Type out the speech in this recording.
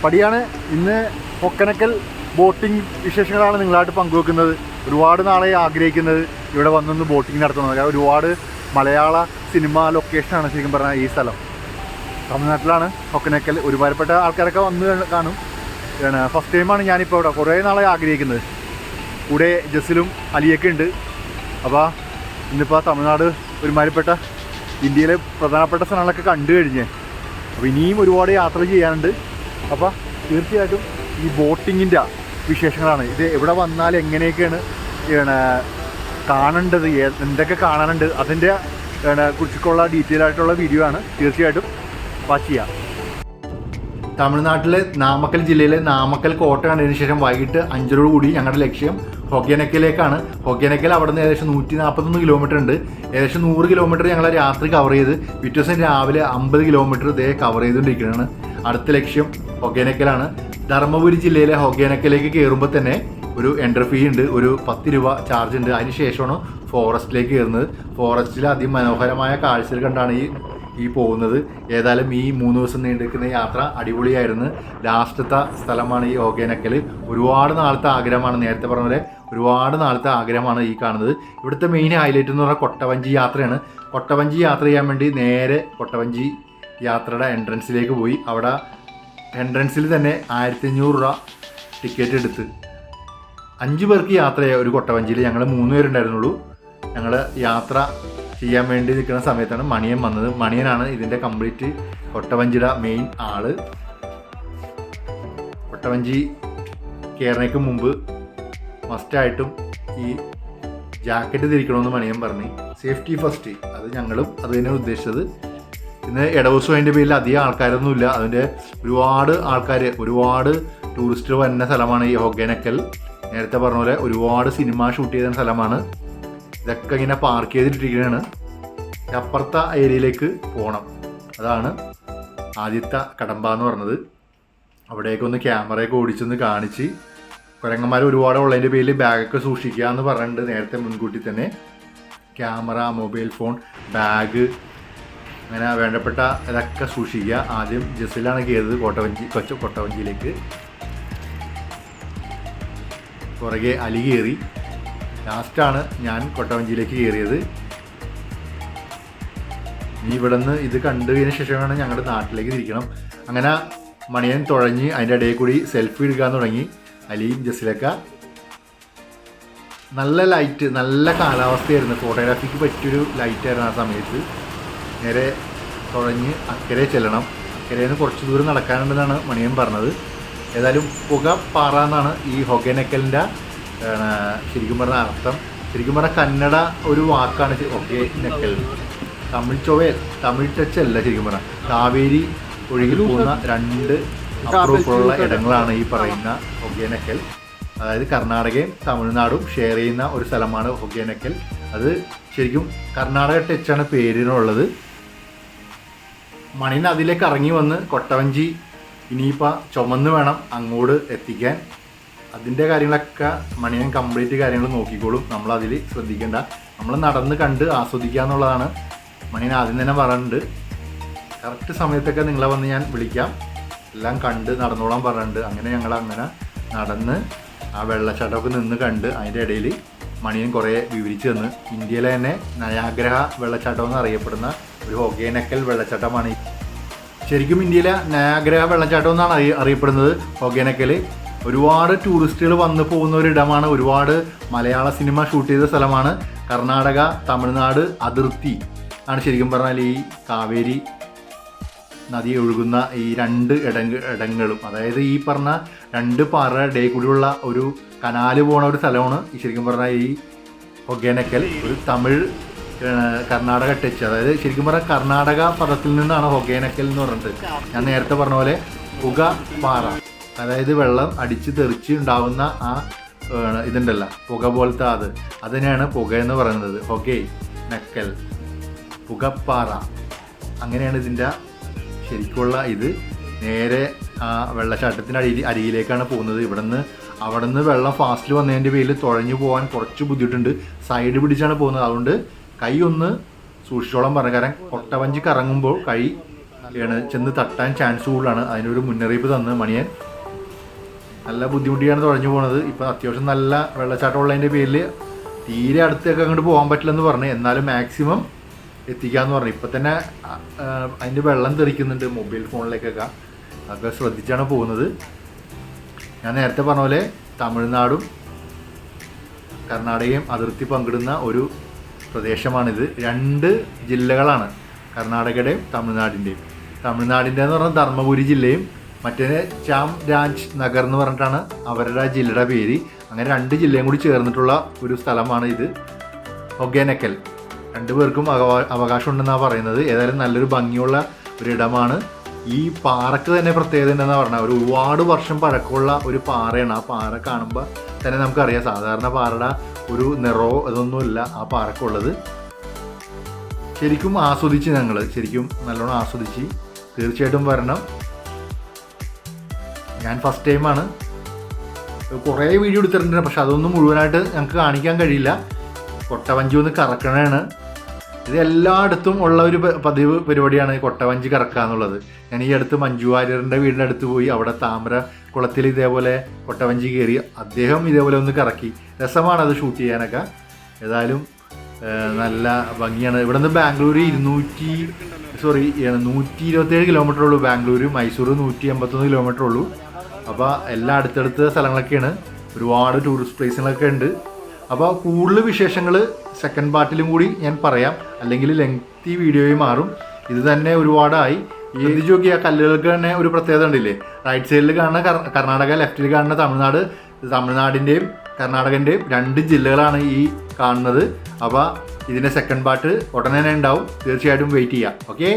പടിയാണ്. ഇന്ന് കൊക്കനക്കൽ ബോട്ടിംഗ് വിശേഷങ്ങളാണ് നിങ്ങളായിട്ട് പങ്കുവെക്കുന്നത്. ഒരുപാട് നാളെ ആഗ്രഹിക്കുന്നത് ഇവിടെ വന്നൊന്ന് ബോട്ടിംഗ് നടത്തുന്നത്. ഒരുപാട് മലയാള സിനിമ ലൊക്കേഷനാണ് ശരിക്കും പറഞ്ഞാൽ ഈ സ്ഥലം. തമിഴ്നാട്ടിലാണ് കൊക്കനക്കൽ. ഒരുപാടുപ്പെട്ട ആൾക്കാരൊക്കെ വന്ന് കാണും. ഫസ്റ്റ് ടൈമാണ് ഞാനിപ്പോൾ ഇവിടെ. കുറേ നാളെ ആഗ്രഹിക്കുന്നത്. കൂടെ ജസിലും അലിയൊക്കെ ഉണ്ട്. അപ്പോൾ ഇന്നിപ്പോൾ തമിഴ്നാട് ഒരുമാതിരിപ്പെട്ട ഇന്ത്യയിലെ പ്രധാനപ്പെട്ട സ്ഥലങ്ങളൊക്കെ കണ്ടു കഴിഞ്ഞ്. അപ്പോൾ ഇനിയും ഒരുപാട് യാത്ര ചെയ്യാനുണ്ട്. അപ്പോൾ തീർച്ചയായിട്ടും ഈ ബോട്ടിങ്ങിൻ്റെ വിശേഷങ്ങളാണ്. ഇത് എവിടെ വന്നാൽ എങ്ങനെയൊക്കെയാണ് കാണേണ്ടത്, എന്തൊക്കെ കാണാനുണ്ട്, അതിൻ്റെ കുറിച്ചൊക്കെയുള്ള ഡീറ്റെയിൽ ആയിട്ടുള്ള വീഡിയോ ആണ്. തീർച്ചയായിട്ടും വാച്ച് ചെയ്യാം. തമിഴ്നാട്ടിലെ നാമക്കൽ ജില്ലയിലെ നാമക്കൽ കോട്ട കണ്ടതിന് ശേഷം വൈകിട്ട് 5 കൂടി ഞങ്ങളുടെ ലക്ഷ്യം ഹൊഗേനക്കലിലേക്കാണ്. ഹൊഗേനക്കൽ അവിടെ നിന്ന് ഏകദേശം 141 കിലോമീറ്റർ ഉണ്ട്. ഏകദേശം 100 കിലോമീറ്റർ ഞങ്ങൾ രാത്രി കവർ ചെയ്ത് പിറ്റേ ദിവസം രാവിലെ 50 കിലോമീറ്റർ ഇതേ കവർ ചെയ്തുകൊണ്ടിരിക്കുകയാണ്. അടുത്ത ലക്ഷ്യം ഹൊഗേനക്കലാണ്. ധർമ്മപുരി ജില്ലയിലെ ഹൊഗേനക്കലേക്ക് കയറുമ്പോൾ തന്നെ ഒരു എൻട്രി ഫീ ഉണ്ട്. ഒരു 10 രൂപ ചാർജ് ഉണ്ട്. അതിന് ശേഷമാണ് ഫോറസ്റ്റിലേക്ക് കയറുന്നത്. ഫോറസ്റ്റിൽ അതിമനോഹരമായ കാഴ്ചകൾ കണ്ടാണ് ഈ പോകുന്നത്. ഏതായാലും ഈ 3 ദിവസം നീണ്ടിരിക്കുന്ന യാത്ര അടിപൊളിയായിരുന്നു. ലാസ്റ്റത്തെ സ്ഥലമാണ് ഈ ഹൊഗേനക്കൽ. ഒരുപാട് നാളത്തെ ആഗ്രഹമാണ്, നേരത്തെ പറഞ്ഞ പോലെ ഒരുപാട് നാളത്തെ ആഗ്രഹമാണ് ഈ കാണുന്നത്. ഇവിടുത്തെ മെയിൻ ഹൈലൈറ്റ് എന്ന് പറഞ്ഞാൽ കൊട്ടവഞ്ചി യാത്രയാണ്. കൊട്ടവഞ്ചി യാത്ര ചെയ്യാൻ വേണ്ടി നേരെ കൊട്ടവഞ്ചി യാത്രയുടെ എൻട്രൻസിലേക്ക് പോയി. അവിടെ എൻട്രൻസിൽ തന്നെ 1500 രൂപ ടിക്കറ്റ് എടുത്ത് 5 പേർക്ക് യാത്ര ചെയ്യുക ഒരു കൊട്ടവഞ്ചിയിൽ. ഞങ്ങൾ 3 പേരുണ്ടായിരുന്നുള്ളൂ. ഞങ്ങൾ യാത്ര ചെയ്യാൻ വേണ്ടി നിൽക്കുന്ന സമയത്താണ് മണിയൻ വന്നത്. മണിയനാണ് ഇതിൻ്റെ കംപ്ലീറ്റ് കൊട്ടവഞ്ചിയുടെ മെയിൻ ആള്. കൊട്ടവഞ്ചി കയറണയ്ക്ക് മുമ്പ് മസ്റ്റായിട്ടും ഈ ജാക്കറ്റ് ധരിക്കണമെന്ന് മണിയൻ പറഞ്ഞ്. സേഫ്റ്റി ഫസ്റ്റ്, അത് ഞങ്ങളും അത് തന്നെയാണ് ഉദ്ദേശിച്ചത്. ഇന്ന് ഇടവസം അതിൻ്റെ പേരിൽ അധികം ആൾക്കാരൊന്നുമില്ല. അതിൻ്റെ ഒരുപാട് ടൂറിസ്റ്റ് വരുന്ന സ്ഥലമാണ് ഈ ഹൊഗേനക്കൽ. നേരത്തെ പറഞ്ഞ പോലെ ഒരുപാട് സിനിമ ഷൂട്ട് ചെയ്ത സ്ഥലമാണ്. ഇതൊക്കെ ഇങ്ങനെ പാർക്ക് ചെയ്തിട്ടിരിക്കുകയാണ്. അപ്പുറത്തെ ഏരിയയിലേക്ക് പോകണം. അതാണ് ആദ്യത്തെ കടമ്പ എന്ന് പറഞ്ഞത്. അവിടേക്കൊന്ന് ക്യാമറയൊക്കെ ഓടിച്ചൊന്ന് കാണിച്ച്, കുരങ്ങന്മാർ ഒരുപാട് ഉള്ളതിൻ്റെ പേരിൽ ബാഗൊക്കെ സൂക്ഷിക്കുക എന്ന് പറഞ്ഞിട്ടുണ്ട് നേരത്തെ മുൻകൂട്ടി തന്നെ. ക്യാമറ, മൊബൈൽ ഫോൺ, ബാഗ്, അങ്ങനെ വേണ്ടപ്പെട്ട ഇതൊക്കെ സൂക്ഷിക്കുക. ആദ്യം ജസിലാണ് കയറിയത് കൊട്ടവഞ്ചിയിലേക്ക്. പുറകെ അലി കയറി. ലാസ്റ്റാണ് ഞാൻ കൊട്ടവഞ്ചിയിലേക്ക് കയറിയത്. ഇനി ഇവിടെ നിന്ന് ഇത് കണ്ടതിന് ശേഷമാണ് ഞങ്ങളുടെ നാട്ടിലേക്ക് തിരിക്കണം. അങ്ങനെ മണിയൻ തുഴഞ്ഞ് അതിൻ്റെ ഇടയിൽ കൂടി സെൽഫി എടുക്കാൻ തുടങ്ങി. അലിയും ജസിലൊക്കെ. നല്ല ലൈറ്റ്, നല്ല കാലാവസ്ഥയായിരുന്നു. ഫോട്ടോഗ്രാഫിക്ക് പറ്റിയൊരു ലൈറ്റായിരുന്നു ആ സമയത്ത്. നേരെ തുഴഞ്ഞ് അക്കരെ ചെല്ലണം. അക്കരയിൽ നിന്ന് കുറച്ച് ദൂരം നടക്കാനുണ്ടെന്നാണ് മണിയൻ പറഞ്ഞത്. ഏതായാലും പുകപ്പാറ എന്നാണ് ഈ ഹൊഗേനക്കലിൻ്റെ ശരിക്കും പറഞ്ഞ അർത്ഥം. ശരിക്കും പറഞ്ഞാൽ കന്നഡ ഒരു വാക്കാണ് ഹൊഗേനക്കൽ. തമിഴ് ടച്ച് അല്ല ശരിക്കും പറഞ്ഞാൽ. കാവേരി ഒഴുകി പോകുന്ന 2 അപ്പുറപ്പുറമുള്ള ഇടങ്ങളാണ് ഈ പറയുന്ന ഹൊഗേനക്കൽ. അതായത് കർണാടകയും തമിഴ്നാടും ഷെയർ ചെയ്യുന്ന ഒരു സ്ഥലമാണ് ഹൊഗേനക്കൽ. അത് ശരിക്കും കർണാടക ടച്ചാണ് പേരിനുള്ളത്. മണിന് അതിലേക്ക് ഇറങ്ങി വന്ന് കൊട്ടവഞ്ചി ഇനിയിപ്പോൾ ചുമന്ന് വേണം അങ്ങോട്ട് എത്തിക്കാൻ. അതിൻ്റെ കാര്യങ്ങളൊക്കെ മണിയൻ കംപ്ലീറ്റ് കാര്യങ്ങൾ നോക്കിക്കോളും. നമ്മളതിൽ ശ്രദ്ധിക്കേണ്ട. നമ്മൾ നടന്ന് കണ്ട് ആസ്വദിക്കുക എന്നുള്ളതാണ് മണിയൻ ആദ്യം തന്നെ പറഞ്ഞിട്ടുണ്ട്. കറക്റ്റ് സമയത്തൊക്കെ നിങ്ങളെ വന്ന് ഞാൻ വിളിക്കാം, എല്ലാം കണ്ട് നടന്നോളാൻ പറഞ്ഞിട്ടുണ്ട്. അങ്ങനെ ഞങ്ങൾ അങ്ങനെ നടന്ന് ആ വെള്ളച്ചാട്ടമൊക്കെ നിന്ന് കണ്ട് അതിൻ്റെ ഇടയിൽ മണിയൻ കുറേ വിവരിച്ച് തന്ന്. ഇന്ത്യയിലെ തന്നെ നയാഗ്ര വെള്ളച്ചാട്ടം എന്ന് അറിയപ്പെടുന്ന ഒരു ഹൊഗേനക്കൽ വെള്ളച്ചാട്ടമാണ്. ശരിക്കും ഇന്ത്യയിലെ നയാഗ്ര വെള്ളച്ചാട്ടം എന്നാണ് അറിയപ്പെടുന്നത് ഹൊഗേനക്കൽ. ഒരുപാട് ടൂറിസ്റ്റുകൾ വന്നു പോകുന്ന ഒരിടമാണ്. ഒരുപാട് മലയാള സിനിമ ഷൂട്ട് ചെയ്ത സ്ഥലമാണ്. കർണാടക തമിഴ്നാട് അതിർത്തി ആണ് ശരിക്കും പറഞ്ഞാൽ ഈ കാവേരി നദി ഒഴുകുന്ന ഈ 2 ഇടങ്ങളും. അതായത് ഈ പറഞ്ഞ 2 പാറയുടെ ഇടയിൽ കൂടിയുള്ള ഒരു കനാല് പോണ ഒരു സ്ഥലമാണ് ഈ ശരിക്കും പറഞ്ഞാൽ ഈ ഹൊഗേനക്കൽ. ഒരു തമിഴ് കർണാടക ടച്ച്. അതായത് ശരിക്കും പറഞ്ഞാൽ കർണാടക പദത്തിൽ നിന്നാണ് ഹൊഗേനക്കൽ എന്ന് പറഞ്ഞിട്ട്. ഞാൻ നേരത്തെ പറഞ്ഞ പോലെ പുക പാറ, അതായത് വെള്ളം അടിച്ച് തെറിച്ച് ഉണ്ടാവുന്ന ആ ഇതുണ്ടല്ലോ പുക പോലത്തെ അത് തന്നെയാണ് പുക എന്ന് പറയുന്നത്. ഹൊഗേനക്കൽ, പുകപ്പാറ, അങ്ങനെയാണ് ഇതിൻ്റെ ശരിക്കുള്ള ഇത്. നേരെ ആ വെള്ളച്ചാട്ടത്തിൻ്റെ അരികിലേക്കാണ് പോകുന്നത്. അവിടെ നിന്ന് വെള്ളം ഫാസ്റ്റിൽ വന്നതിൻ്റെ പേരിൽ തുഴഞ്ഞു പോകാൻ കുറച്ച് ബുദ്ധിമുട്ടുണ്ട്. സൈഡ് പിടിച്ചാണ് പോകുന്നത്. അതുകൊണ്ട് കൈ ഒന്ന് സൂക്ഷിച്ചോളം പറഞ്ഞു. കാരണം കൊട്ടവഞ്ചി കറങ്ങുമ്പോൾ കൈ ചെന്ന് തട്ടാൻ ചാൻസ് കൂടുതലാണ്. അതിനൊരു മുന്നറിയിപ്പ് തന്ന് മണിയൻ. നല്ല ബുദ്ധിമുട്ടിയാണ് തുഴഞ്ഞു പോകുന്നത്. ഇപ്പം അത്യാവശ്യം നല്ല വെള്ളച്ചാട്ടം ഉള്ളതിൻ്റെ പേരിൽ തീരെ അടുത്തൊക്കെ അങ്ങോട്ട് പോകാൻ പറ്റില്ലെന്ന് പറഞ്ഞു. എന്നാലും മാക്സിമം എത്തിക്കാമെന്ന് പറഞ്ഞു. ഇപ്പം തന്നെ അതിൻ്റെ വെള്ളം തെറിക്കുന്നുണ്ട് മൊബൈൽ ഫോണിലേക്കൊക്കെ. അതൊക്കെ ശ്രദ്ധിച്ചാണ് പോകുന്നത്. ഞാൻ നേരത്തെ പറഞ്ഞ പോലെ തമിഴ്നാടും കർണാടകയും അതിർത്തി പങ്കിടുന്ന ഒരു പ്രദേശമാണിത്. 2 ജില്ലകളാണ്, കർണാടകയുടെയും തമിഴ്നാടിൻ്റെയും. തമിഴ്നാടിൻ്റെ എന്ന് പറഞ്ഞാൽ ധർമ്മപുരി ജില്ലയും മറ്റേ ചാംരാജ് നഗർ എന്ന് പറഞ്ഞിട്ടാണ് അവരുടെ ജില്ലയുടെ പേര്. അങ്ങനെ 2 ജില്ലയും കൂടി ചേർന്നിട്ടുള്ള ഒരു സ്ഥലമാണ് ഇത്, ഒഗേനക്കൽ. 2 പേർക്കും അവകാശം ഉണ്ടെന്നാണ് പറയുന്നത്. ഏതായാലും നല്ലൊരു ഭംഗിയുള്ള ഒരിടമാണ്. ഈ പാറക്ക് തന്നെ പ്രത്യേകത ഉണ്ടെന്നാണ് പറഞ്ഞത്. ഒരുപാട് വർഷം പഴക്കമുള്ള ഒരു പാറയാണ്. ആ പാറ കാണുമ്പോൾ തന്നെ നമുക്കറിയാം സാധാരണ പാറയുടെ ഒരു നിറോ ഇതൊന്നുമില്ല ആ പാറക്കുള്ളത്. ശരിക്കും ആസ്വദിച്ച് ഞങ്ങൾ ശരിക്കും നല്ലോണം ആസ്വദിച്ച്. തീർച്ചയായിട്ടും വരണം. ഞാൻ ഫസ്റ്റ് ടൈമാണ്. കുറേ വീഡിയോ എടുത്തിട്ടുണ്ട്, പക്ഷെ അതൊന്നും മുഴുവനായിട്ട് ഞങ്ങൾക്ക് കാണിക്കാൻ കഴിയില്ല. കൊട്ടവഞ്ചി ഒന്ന് കറക്കണതാണ്. ഇത് എല്ലായിടത്തും ഉള്ള ഒരു പതിവ് പരിപാടിയാണ് കൊട്ടവഞ്ചി കറക്കുക എന്നുള്ളത്. ഞാൻ ഈ അടുത്ത് മഞ്ജു വാര്യറിൻ്റെ വീടിൻ്റെ അടുത്ത് പോയി. അവിടെ താമര കുളത്തിൽ ഇതേപോലെ കൊട്ടവഞ്ചി കയറി. അദ്ദേഹം ഇതേപോലെ ഒന്ന് കറക്കി. രസമാണത് ഷൂട്ട് ചെയ്യാനൊക്കെ. ഏതായാലും നല്ല ഭംഗിയാണ്. ഇവിടെ നിന്ന് ബാംഗ്ലൂർ 127 കിലോമീറ്റർ ഉള്ളൂ. ബാംഗ്ലൂർ മൈസൂർ 181 കിലോമീറ്റർ ഉള്ളൂ. അപ്പോൾ എല്ലാം അടുത്തടുത്ത സ്ഥലങ്ങളൊക്കെയാണ്. ഒരുപാട് ടൂറിസ്റ്റ് പ്ലേസുകളൊക്കെ ഉണ്ട്. അപ്പോൾ കൂടുതൽ വിശേഷങ്ങൾ സെക്കൻഡ് പാർട്ടിലും കൂടി ഞാൻ പറയാം, അല്ലെങ്കിൽ ലെങ്തി വീഡിയോയിൽ മാറും. ഇത് തന്നെ ഒരുപാടായി. ഏത് നോക്കി ആ കല്ലുകൾക്ക് തന്നെ ഒരു പ്രത്യേകത ഉണ്ടില്ലേ. റൈറ്റ് സൈഡിൽ കാണുന്ന കർണാടക, ലെഫ്റ്റിൽ കാണുന്ന തമിഴ്നാട്. തമിഴ്നാടിൻ്റെയും കർണാടകൻ്റെയും 2 ജില്ലകളാണ് ഈ കാണുന്നത്. അപ്പോൾ ഇതിൻ്റെ സെക്കൻഡ് പാർട്ട് ഉടനെ തന്നെ ഉണ്ടാവും. തീർച്ചയായിട്ടും വെയിറ്റ് ചെയ്യാം. ഓക്കെ.